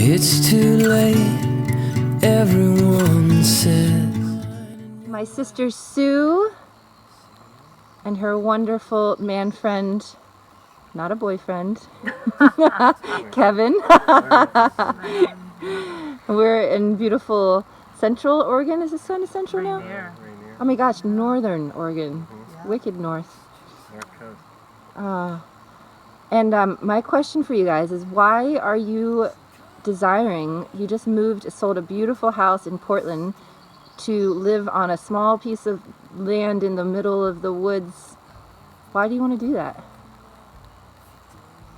It's too late, everyone says. My sister Sue and her wonderful man friend, not a boyfriend, Kevin. We're in beautiful Central Oregon. Is this kind of Central now? Rainier. Oh my gosh, Northern Oregon. Yeah. Wicked north. North Coast. And my question for you guys is, why are you desiring, you just moved, sold a beautiful house in Portland to live on a small piece of land in the middle of the woods. Why do you want to do that?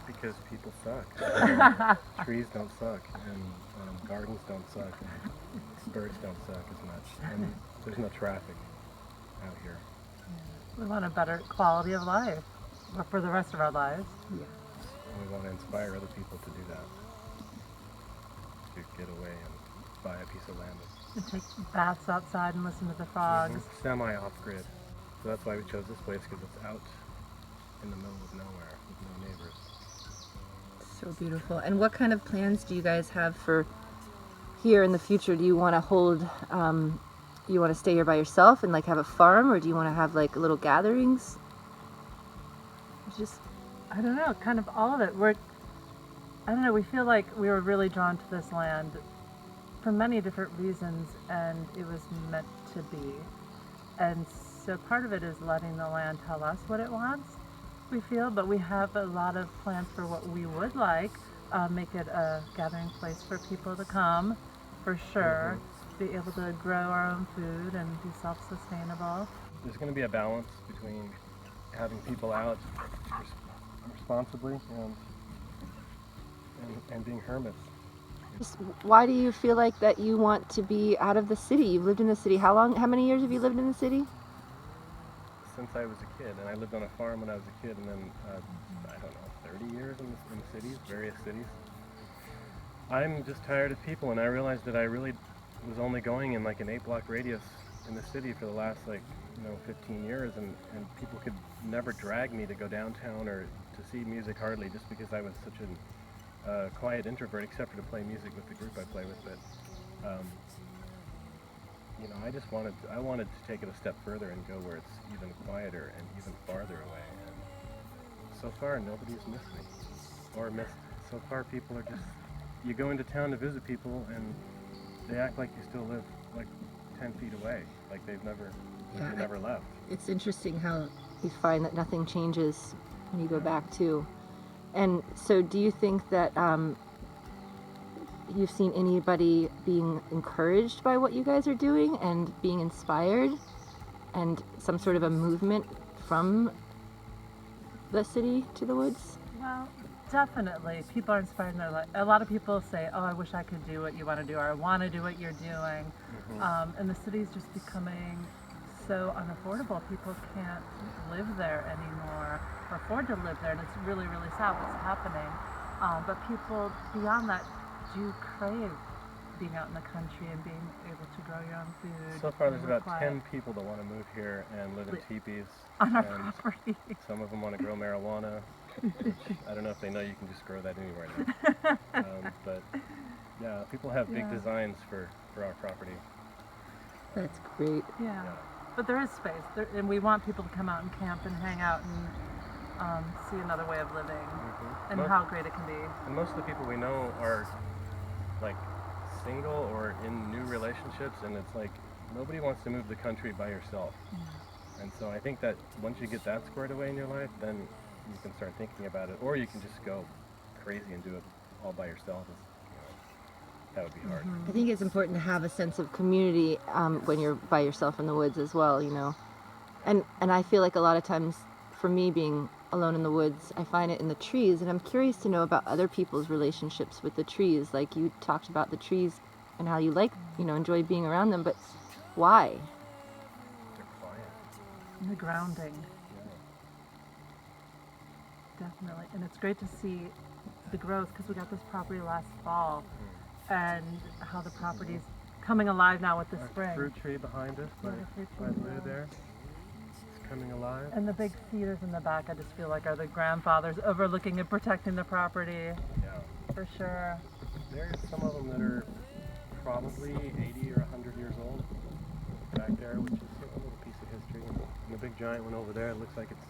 Because people suck. Trees don't suck, and gardens don't suck, and birds don't suck as much, and there's no traffic out here. We want a better quality of life for the rest of our lives. And we want to inspire other people to do that. To get away and buy a piece of land. And take baths outside and listen to the frogs. Semi-off-grid. So that's why we chose this place, because it's out in the middle of nowhere with no neighbors. So beautiful. And what kind of plans do you guys have for here in the future? Do you want to hold, you want to stay here by yourself and like have a farm, or do you want to have like little gatherings? Just, I don't know, kind of all of it. I don't know, we feel like we were really drawn to this land for many different reasons, and it was meant to be. And so part of it is letting the land tell us what it wants, we feel, but we have a lot of plans for what we would like. Make it a gathering place for people to come, for sure. Be able to grow our own food and be self-sustainable. There's going to be a balance between having people out responsibly and being hermits. Why do you feel like that you want to be out of the city? You've lived in the city. How many years have you lived in the city? Since I was a kid, and I lived on a farm when I was a kid, and then, I don't know, 30 years in cities, various cities. I'm just tired of people, and I realized that I really was only going in like an 8-block radius in the city for the last 15 years, and people could never drag me to go downtown or to see music hardly, just because I was such a quiet introvert, except for to play music with the group I play with. But I wanted to take it a step further and go where it's even quieter and even farther away. And so far, nobody's missed me, or missed. So far, people are just. You go into town to visit people, and they act like you still live like 10 feet away, like they've never left. It's interesting how you find that nothing changes when you go back too. And so do you think that you've seen anybody being encouraged by what you guys are doing and being inspired, and some sort of a movement from the city to the woods? Well, definitely. People are inspired in their life. A lot of people say, oh, I wish I could do what you want to do, or I want to do what you're doing. And the city's just becoming so unaffordable. People can't live there anymore, or afford to live there, and it's really, really sad what's happening. But people beyond that do crave being out in the country and being able to grow your own food. So far, there's about 10 people that want to move here and live in teepees. On our and property. Some of them want to grow marijuana. Which I don't know if they know you can just grow that anywhere now. But yeah, people have big designs for our property. That's great. Yeah. But there is space, and we want people to come out and camp and hang out and see another way of living, and how great it can be. And most of the people we know are like single or in new relationships, and it's like nobody wants to move the country by yourself. And so I think that once you get that squared away in your life, then you can start thinking about it, or you can just go crazy and do it all by yourself. That would be hard. I think it's important to have a sense of community when you're by yourself in the woods as well, you know. And I feel like a lot of times, for me being alone in the woods, I find it in the trees, and I'm curious to know about other people's relationships with the trees. Like you talked about the trees and how you enjoy being around them, but why? They're quiet. And the grounding. Definitely. And it's great to see the growth, because we got this property last fall, and how the property's coming alive now with the spring. Fruit tree behind us, by Lou there. It's coming alive. And the big cedars in the back, I just feel like are the grandfathers overlooking and protecting the property. Yeah. For sure. There's some of them that are probably 80 or 100 years old back there, which is a little piece of history. And the big giant one over there, it looks like it's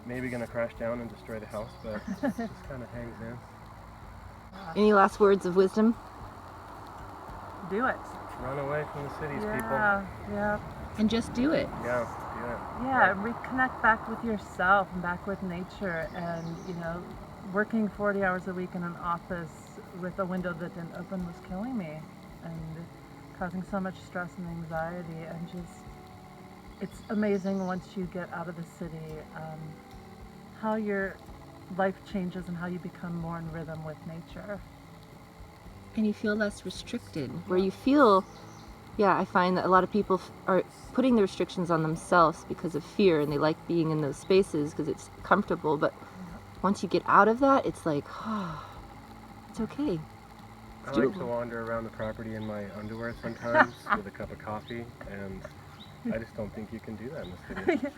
maybe going to crash down and destroy the house, but it just kind of hangs in. Any last words of wisdom? Do it. Run away from the cities, Yeah. And just do it. people. Yeah, do it. Yeah, reconnect back with yourself and back with nature. And, you know, working 40 hours a week in an office with a window that didn't open was killing me and causing so much stress and anxiety. And just, it's amazing once you get out of the city, how your life changes and how you become more in rhythm with nature. And you feel less restricted, where you feel, I find that a lot of people are putting the restrictions on themselves because of fear, and they like being in those spaces because it's comfortable, but once you get out of that, it's like, it's okay. I like to wander around the property in my underwear sometimes with a cup of coffee, and I just don't think you can do that in the city.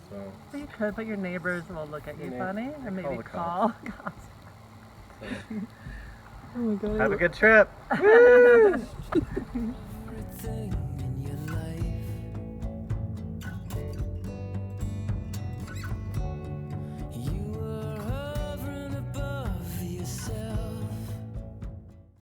So You could, but your neighbors will look at you Your funny neighbors- and they maybe call the call. so. Oh my God. Have a good trip.